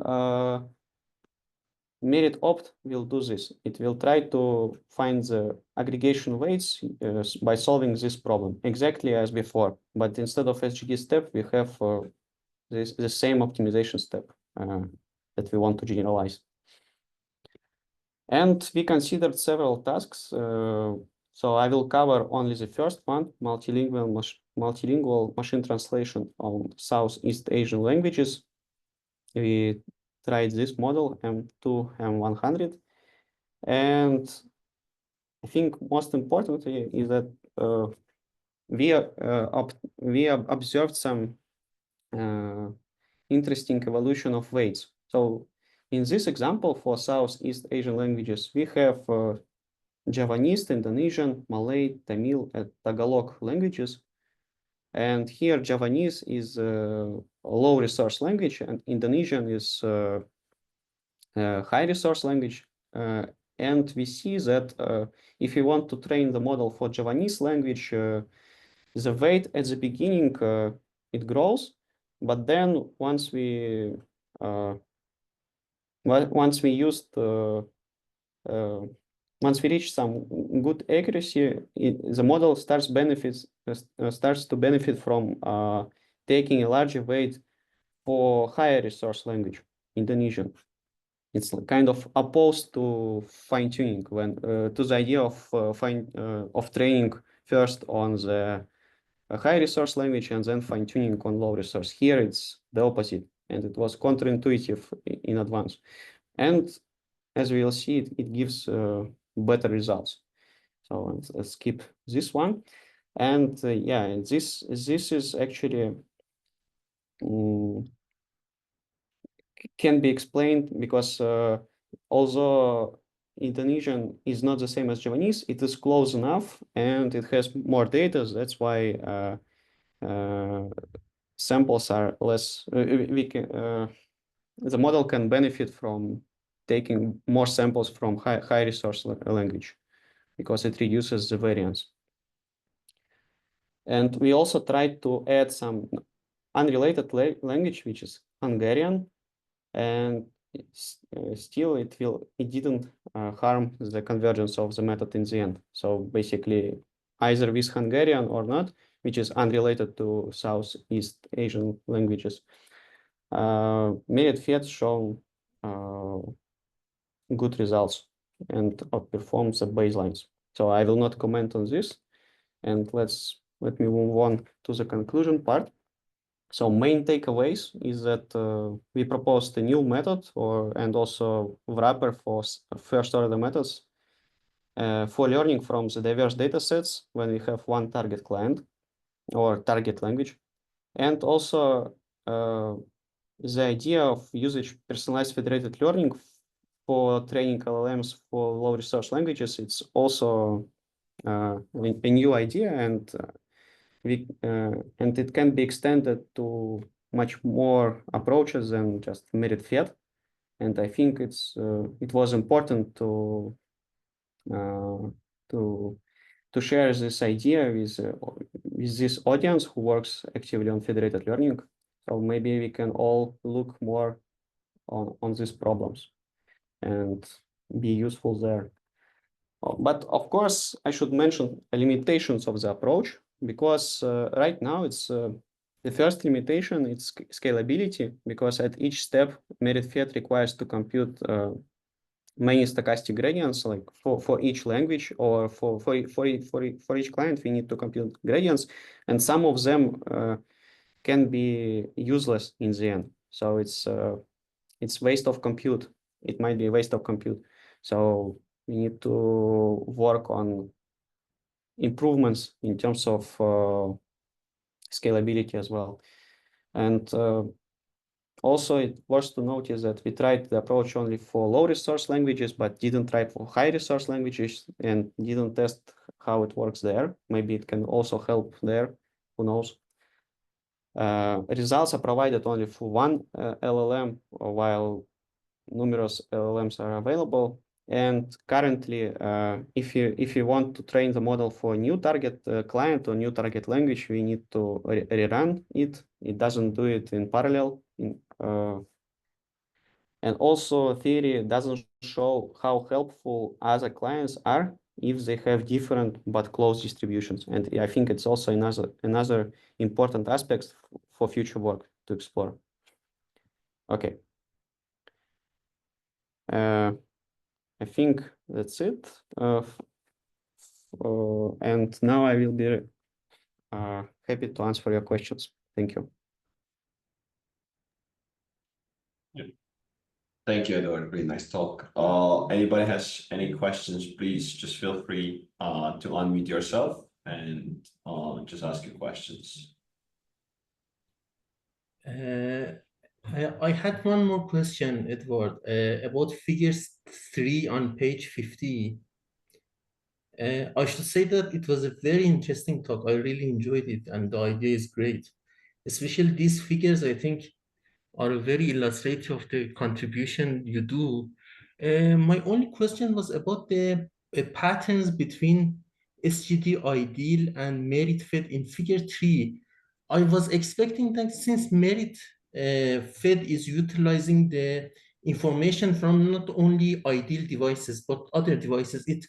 merit opt will do this. It will try to find the aggregation weights by solving this problem, exactly as before. But instead of SGD step, we have the same optimization step that we want to generalize. And we considered several tasks. So I will cover only the first one, multilingual machine translation on Southeast Asian languages. We tried this model, M2, M100. And I think most importantly is that we observed some interesting evolution of weights. So in this example for Southeast Asian languages, we have Javanese, Indonesian, Malay, Tamil, and Tagalog languages. And here Javanese is a low resource language and Indonesian is a high resource language. And we see that if you want to train the model for Javanese language, the weight at the beginning, it grows, but then once we reach some good accuracy, the model starts to benefit from taking a larger weight for higher resource language, Indonesian. It's kind of opposed to fine-tuning when to the idea of training first on the high resource language and then fine-tuning on low resource. Here it's the opposite, and it was counterintuitive in advance. And as we will see, it gives better results. So let's skip this one. And yeah, this is actually can be explained because although Indonesian is not the same as Javanese, it is close enough and it has more data. That's why samples are less. The model can benefit from taking more samples from high resource language because it reduces the variance. And we also tried to add some unrelated language, which is Hungarian, and still it didn't harm the convergence of the method in the end. So basically, either with Hungarian or not, which is unrelated to Southeast Asian languages, MBZUAI shown good results and outperforms the baselines. So I will not comment on this, and let me move on to the conclusion part. So main takeaways is that we proposed a new method and also wrapper for first order methods for learning from the diverse data sets when we have one target client or target language. And also the idea of using personalized federated learning for training LLMs for low resource languages, it's also a new idea, and it can be extended to much more approaches than just merit-fed. And I think it was important to share this idea with this audience who works actively on federated learning. So maybe we can all look more on these problems and be useful there. But of course, I should mention the limitations of the approach, because right now it's the first limitation, it's scalability, because at each step, merit-fed requires to compute many stochastic gradients, like for each language or for each client, we need to compute gradients, and some of them can be useless in the end. So it's waste of compute. It might be a waste of compute. So we need to work on improvements in terms of scalability as well. And also, it was to notice that we tried the approach only for low resource languages, but didn't try for high resource languages and didn't test how it works there. Maybe it can also help there, who knows. Results are provided only for one LLM, while numerous LLMs are available. And currently, if you want to train the model for a new target client or new target language, we need to rerun it. It doesn't do it in parallel. And also, theory doesn't show how helpful other clients are if they have different but close distributions. And I think it's also another important aspect for future work to explore. Okay. I think that's it. And now I will be happy to answer your questions. Thank you. Thank you, Eduard. Really nice talk. Anybody has any questions, please just feel free to unmute yourself and just ask your questions. I had one more question, Edward, about figures 3 on page 50. I should say that it was a very interesting talk. I really enjoyed it, and the idea is great. Especially these figures, I think, are very illustrative of the contribution you do. My only question was about the patterns between SGD ideal and merit fed in figure 3. I was expecting that since merit fed is utilizing the information from not only ideal devices but other devices, it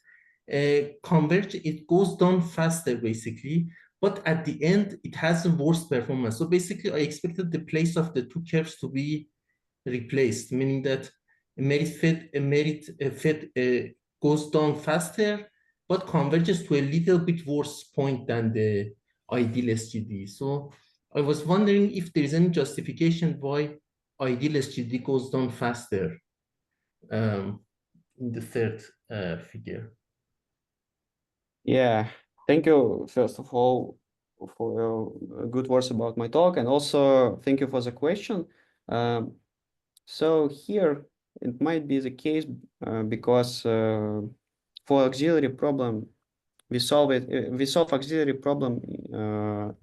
goes down faster basically, but at the end it has the worst performance. So basically I expected the place of the two curves to be replaced, meaning that merit fed goes down faster but converges to a little bit worse point than the ideal SGD. So I was wondering if there is any justification why ideal SGD goes down faster in the third figure. Yeah, thank you, first of all, for your good words about my talk, and also thank you for the question. So here it might be the case because for auxiliary problem, we solve auxiliary problem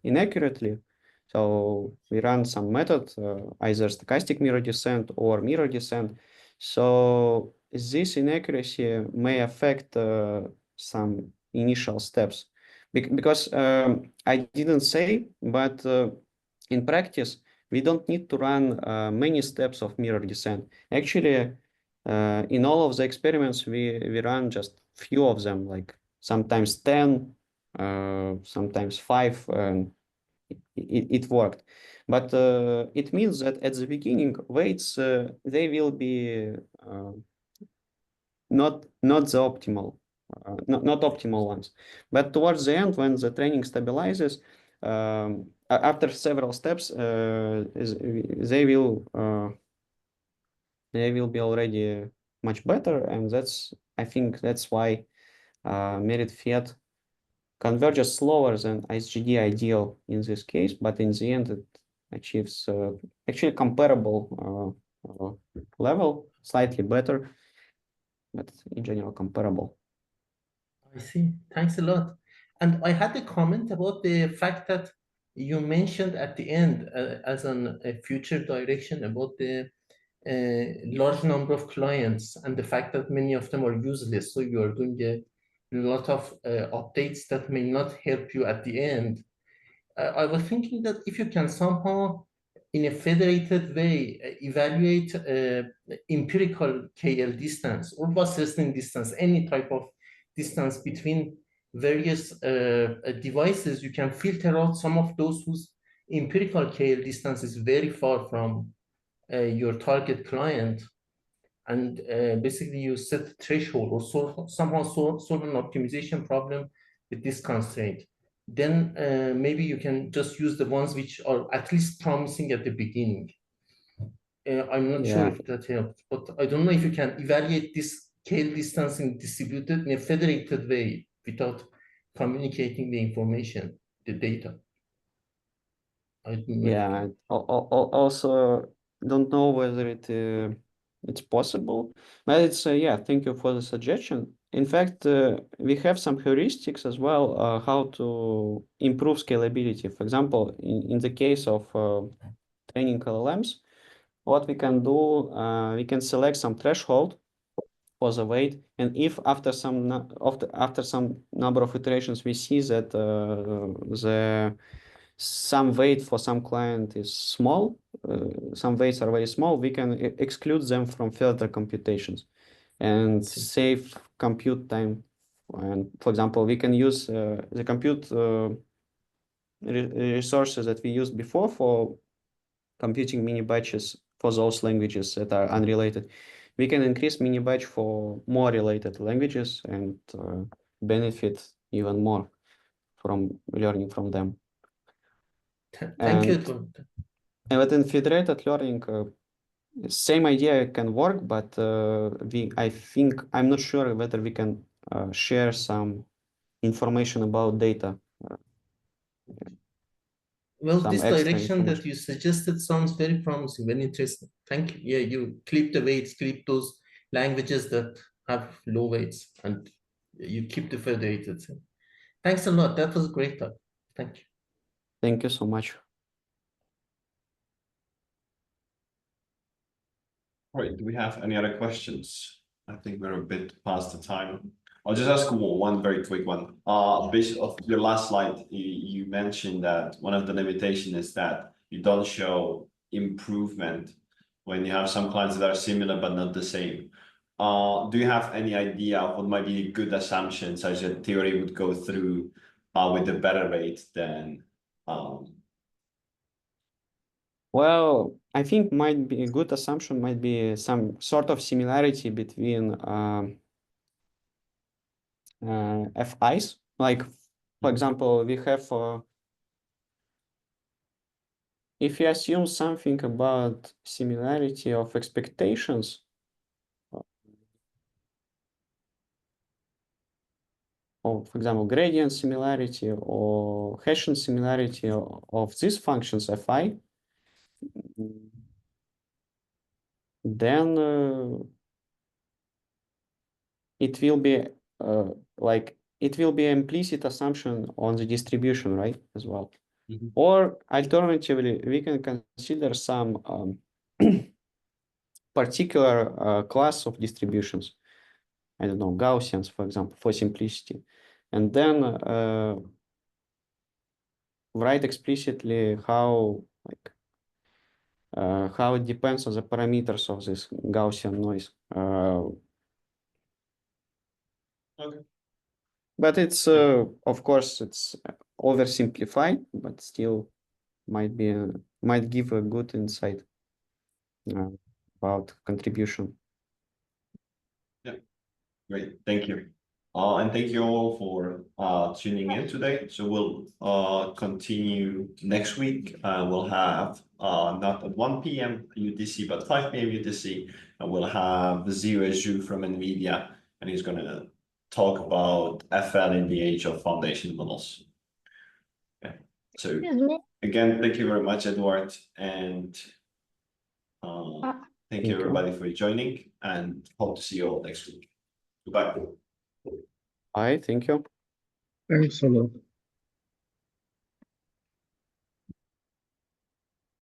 inaccurately. So we run some method, either stochastic mirror descent or mirror descent. So this inaccuracy may affect some initial steps because I didn't say, but in practice, we don't need to run many steps of mirror descent. Actually, in all of the experiments, we run just few of them, like sometimes 10, sometimes 5, and it worked. But it means that at the beginning, weights, they will be not the optimal, not optimal ones. But towards the end, when the training stabilizes, after several steps, they will be already much better, and I think that's why merit fed converges slower than SGD ideal in this case, but in the end it achieves actually comparable level, slightly better, but in general comparable. I see. Thanks a lot. And I had a comment about the fact that you mentioned at the end as a future direction about the large number of clients and the fact that many of them are useless. So you are doing a lot of updates that may not help you at the end. I was thinking that if you can somehow, in a federated way, evaluate empirical KL distance or Wasserstein distance, any type of distance between various devices, you can filter out some of those whose empirical KL distance is very far from your target client, and basically you set the threshold or somehow solve an optimization problem with this constraint. Then maybe you can just use the ones which are at least promising at the beginning. I'm not sure if that helps, but I don't know if you can evaluate this scale distancing distributed in a federated way without communicating the information, the data. I don't know. Yeah, also don't know whether it's possible, but it's yeah, thank you for the suggestion. In fact, we have some heuristics as well, how to improve scalability. For example, in the case of training LLMs, what we can do, we can select some threshold for the weight, and if after some number of iterations we see that some weight for some client is small, some weights are very small, we can exclude them from further computations and save compute time. And for example, we can use the compute resources that we used before for computing mini batches for those languages that are unrelated. We can increase mini batch for more related languages and benefit even more from learning from them. Thank you. And within federated learning, same idea can work, but I'm not sure whether we can share some information about data. Well, some this extra direction that information. you suggested sounds very promising, very interesting. Thank you. Yeah, you clip the weights, clip those languages that have low weights, and you keep the federated. Thanks a lot. That was a great talk. Thank you. Thank you so much. Right, do we have any other questions? I think we're a bit past the time. I'll just ask one very quick one. Based off your last slide, you mentioned that one of the limitations is that you don't show improvement when you have some clients that are similar but not the same. Do you have any idea of what might be a good assumptions as your theory would go through with a better rate than Well, I think might be a good assumption might be some sort of similarity between FIs. Like, for example, we have if you assume something about similarity of expectations, or for example, gradient similarity or Hessian similarity of these functions Fi, then it will be like it will be implicit assumption on the distribution, right, as well. Mhm. Or alternatively, we can consider some particular class of distributions. I don't know, Gaussians, for example, for simplicity, and then write explicitly how how it depends on the parameters of this Gaussian noise. Okay. But it's of course it's oversimplified, but still might give a good insight about contribution. Great, thank you. And thank you all for tuning in today. So we'll continue next week. We'll have not at 1 p.m. UTC, but 5 p.m. UTC, and we'll have Zhu from NVIDIA, and he's going to talk about FL in the age of foundation models. Okay. So again, thank you very much, Eduard, and thank you everybody for joining, and hope to see you all next week. Goodbye. Thank you. Thanks a lot.